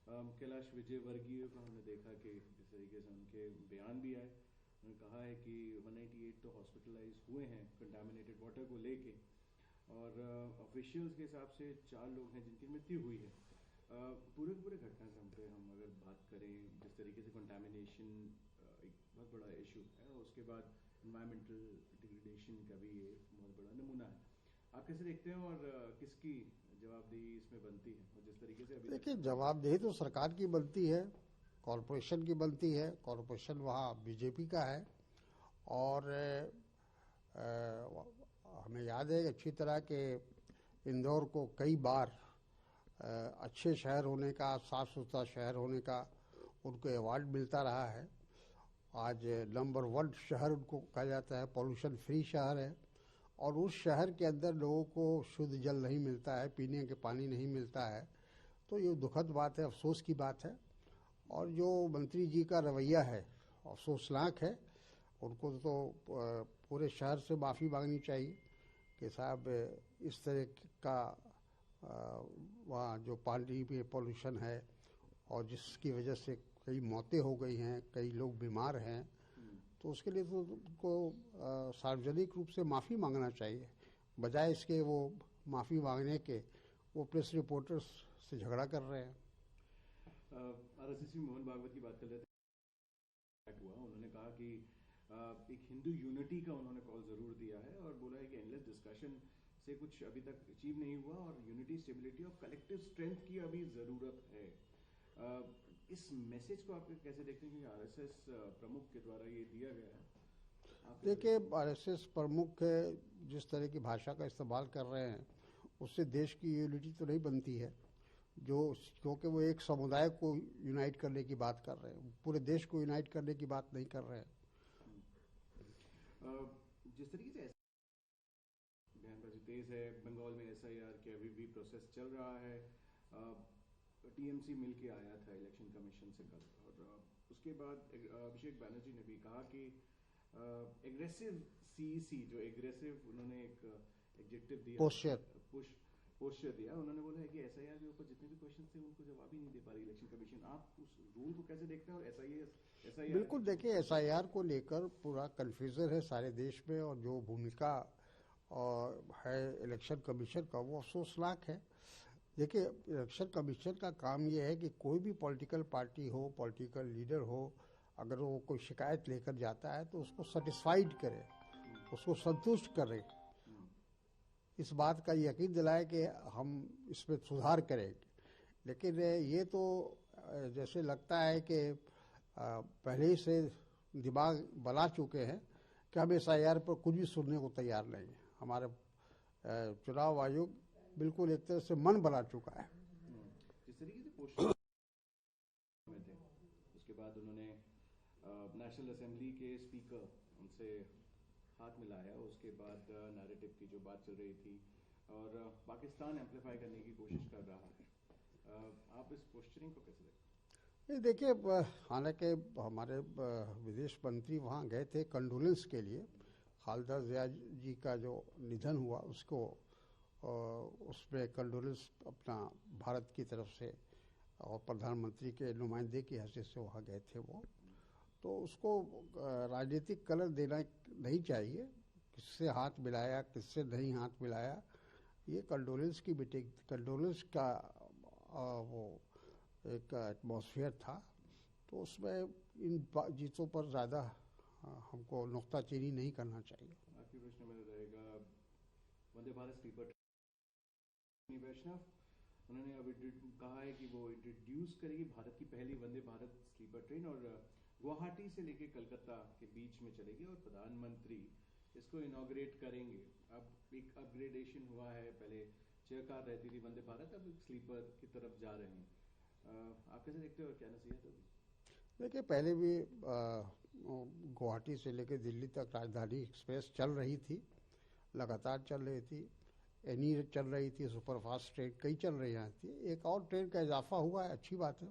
कैलाश विजयवर्गीय को हमने देखा कि जिस तरीके से उनके बयान भी आए, उन्होंने कहा है कि 198 तो हॉस्पिटलाइज हुए हैं कंटामिनेटेड वाटर को लेके, और ऑफिशियल्स के हिसाब से 4 लोग हैं जिनकी मृत्यु हुई है। पूरे घटनाक्रम पे हम अगर बात करें, जिस तरीके से कंटामिनेशन एक बहुत बड़ा इशू है, और उसके बाद इन्वायरमेंटल डिग्रेडेशन का भी ये बहुत बड़ा नमूना है, आप कैसे देखते हैं और किसकी जवाबदेही इसमें बनती है? और जिस तरीके से अभी देखिए, जवाबदेही तो सरकार की बनती है, कॉरपोरेशन की बनती है। कॉरपोरेशन वहाँ बीजेपी का है, और हमें याद है अच्छी तरह कि इंदौर को कई बार अच्छे शहर होने का, साफ सुथरा शहर होने का उनको अवार्ड मिलता रहा है। आज नंबर 1 शहर उनको कहा जाता है, पॉल्यूशन फ्री शहर है। और उस शहर के अंदर लोगों को शुद्ध जल नहीं मिलता है, पीने के पानी नहीं मिलता है, तो ये दुखद बात है, अफसोस की बात है। और जो मंत्री जी का रवैया है अफसोसनाक है। उनको तो पूरे शहर से माफ़ी मांगनी चाहिए कि साहब इस तरह का वहाँ जो पानी में पोल्यूशन है और जिसकी वजह से कई मौतें हो गई हैं, कई लोग बीमार हैं, तो उसके लिए तो उनको सार्वजनिक रूप से माफ़ी मांगना चाहिए। बजाय इसके वो माफ़ी मांगने के वो प्रेस रिपोर्टर्स से झगड़ा कर रहे हैं। आरएसएस मोहन भागवत की बात कर रहे थे, हुआ उन्होंने कहा कि एक हिंदू यूनिटी का उन्होंने कॉल जरूर दिया है, और बोला है कि एंडलेस डिस्कशन से कुछ अभी तक अचीव नहीं हुआ, और यूनिटी, स्टेबिलिटी और कलेक्टिव स्ट्रेंथ की अभी जरूरत है। इस मैसेज को आप कैसे देखते हैं कि आरएसएस प्रमुख के द्वारा ये दिया गया है? देखिए, आरएसएस प्रमुख जिस तरह की भाषा का इस्तेमाल कर रहे हैं उससे देश की यूनिटी तो नहीं बनती है, क्योंकि वो एक समुदाय को यूनाइट करने की बात कर रहे हैं, पूरे देश को यूनाइट करने की बात नहीं कर रहे हैं। जिस तरीके से बयानबाजी तेज है, बंगाल में एसआईआर के अभी भी प्रोसेस चल रहा है। टीएमसी मिलके आया था इलेक्शन कमीशन से कल, और उसके बाद अभिषेक बैनर्जी ने भी कहा कि एग्रेसिव सीईसी, जो एग्रेसिव उन्होंने एक एडजेक्टिव दिया, पोस्चर दिया, उन्होंने बोला है कि एसआईआर के ऊपर जितने भी क्वेश्चन थे उनको जवाब ही नहीं दे पा रही इलेक्शन कमीशन। आप उस रूल को कैसे देखते हैं? और एसआईआर बिल्कुल, देखिए, एसआईआर को लेकर पूरा कन्फ्यूजन है सारे देश में, और जो भूमिका है इलेक्शन कमीशन का वो अफसोसनाक है। देखिए, इलेक्शन कमीशन का काम ये है कि कोई भी पॉलिटिकल पार्टी हो, पॉलिटिकल लीडर हो, अगर वो कोई शिकायत लेकर जाता है तो उसको सेटिस्फाइड करे, उसको संतुष्ट करे, इस बात का यकीन दिलाए कि हम इसमें सुधार करेंगे। लेकिन ये तो जैसे लगता है कि पहले ही से दिमाग बना चुके हैं कि हम एसआईआर पर कुछ भी सुनने को तैयार नहीं है। हमारे चुनाव आयोग बिल्कुल एक तरह से मन बना चुका है। जिस तरीके से पोस्टर में थे, उसके बाद उन्होंने नेशनल असेंबली के स्पीकर उनसे हाथ मिलाया, उसके बाद नैरेटिव की जो बात चल रही थी, और पाकिस्तान एम्पलीफाई करने की कोशिश कर रहा है। आप इस पोस्चरिंग को कैसे देखते हैं? देखिए, हालांकि हमारे विदेश मंत्री वहाँ गए थे कंडोलेंस के लिए। खालिदा जिया जी का जो निधन हुआ उसको उसमें कंडोलेंस अपना भारत की तरफ से और प्रधानमंत्री के नुमाइंदे की हैसियत से वहाँ गए थे वो। तो उसको राजनीतिक कलर देना नहीं चाहिए, किससे हाथ मिलाया किससे नहीं हाथ मिलाया, ये कंडोलेंस की मीटिंग, कंडोलेंस का वो एक एटमॉस्फेयर था, तो उसमें इन चीज़ों पर ज़्यादा हमको नुक्ताचीनी नहीं करना चाहिए। आखिरी प्रश्न मेरा रहेगा, वंदे भारत स्लीपर वैष्णव, उन्होंने अभी कहा है कि वो इंट्रोड्यूस करेगी भारत की पहली वंदे भारत स्लीपर ट्रेन, और गुवाहाटी से लेकर कलकत्ता के बीच में चलेगी, और प्रधानमंत्री इसको इनॉग्रेट करेंगे। अब एक अपग्रेडेशन हुआ है, पहले चेयर कार रहती थी वंदे भारत, अब स्लीपर की तरफ जा रहे हैं। आप कैसे देखते हो और क्या नसीहत होगी? देखिए, पहले भी गुवाहाटी से लेकर दिल्ली तक राजधानी एक्सप्रेस चल रही थी, लगातार चल रही थी, एनी चल रही थी, सुपरफास्ट ट्रेन कई चल रही थी। एक और ट्रेन का इजाफा हुआ है, अच्छी बात है।